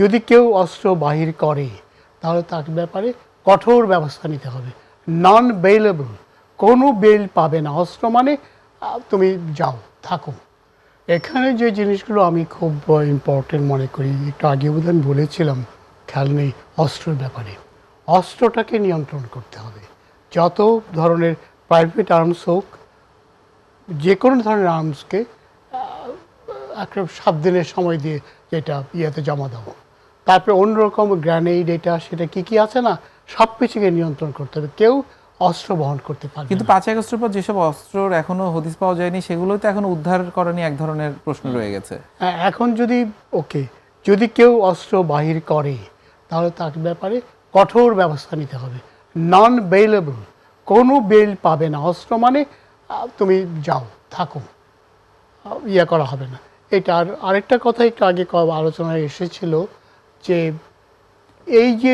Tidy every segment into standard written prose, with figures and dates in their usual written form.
যদি কেউ অস্ত্র বাহির করে তাহলে তার ব্যাপারে কঠোর ব্যবস্থা নিতে হবে। নন বেইলেবল, কোনো বেল পাবে না। অস্ত্র মানে তুমি যাও, থাকো। এখানে যে জিনিসগুলো আমি খুব ইম্পর্টেন্ট মনে করি, একটু আগে বোধহয় আমি বলেছিলাম, খেয়াল নেই, অস্ত্রের ব্যাপারে অস্ত্রটাকে নিয়ন্ত্রণ করতে হবে। যত ধরনের প্রাইভেট আর্মস হোক, যে কোনো ধরনের আর্মসকে একটা 7 দিনের সময় দিয়ে যেটা ইয়েতে জমা দেবো। তারপরে অন্যরকম গ্রেনেড, এটা সেটা কি আছে না, সব কিছুকে নিয়ন্ত্রণ করতে হবে। কেউ অস্ত্র বহন করতে পারবে কিন্তু না। 5 আগস্টের পর যেসব অস্ত্রর এখনো হদিস পাওয়া যায়নি সেগুলো তো এখনো উদ্ধার করা নিয়ে এক ধরনের প্রশ্ন রয়ে গেছে। এখন যদি কেউ অস্ত্র বাহির করে তাহলে তার ব্যাপারে কঠোর ব্যবস্থা নিতে হবে। নন বেইলেবল, কোনো বেল পাবে না। অস্ত্র মানে তুমি যাও, থাকো, ইয়ে করা হবে না। এটা আরেকটা কথা একটু আগে আলোচনায় এসেছিল যে এই যে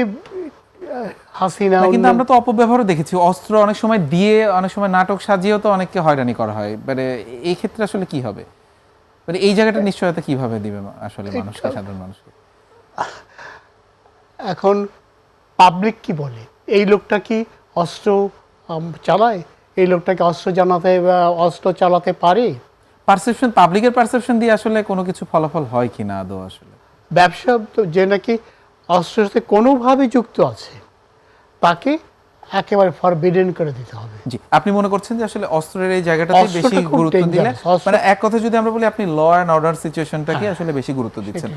হাসিনা, না, কিন্তু আমরা তো অপব্যবহারও দেখেছি। অস্ত্র অনেক সময় দিয়ে, অনেক সময় নাটক সাজিয়েও তো অনেককে হয়রানি করা হয়। মানে এই ক্ষেত্রে আসলে কি হবে? মানে এই জায়গাটা নিশ্চয়তা কিভাবে দিবে আসলে মানুষকে, সাধারণ মানুষকে? এখন পাবলিক কি বলে, এই লোকটা কি অস্ত্র চালায়, এই লোকটাকে অস্ত্র চালাতে পারে? পারসেপশন, পাবলিকের পারসেপশন দিয়ে আসলে কোনো কিছু ফলাফল হয় কিনা আদৌ আসলে? ব্যবসা তো যে নাকি অস্ত্রের সাথে কোনোভাবে যুক্ত আছে তাকে একেবারে ফরবিডেন করে দিতে হবে। জি, আপনি মনে করছেন যে আসলে অস্ত্রের এই জায়গাটাতে বেশি অস্ত্রটা খুব গুরুত্ব দিলে, dangerous, মানে এক কথা যদি আমরা বলি, আপনি ল অ্যান্ড অর্ডার সিচুয়েশনটাকে আসলে বেশি গুরুত্ব দিচ্ছেন।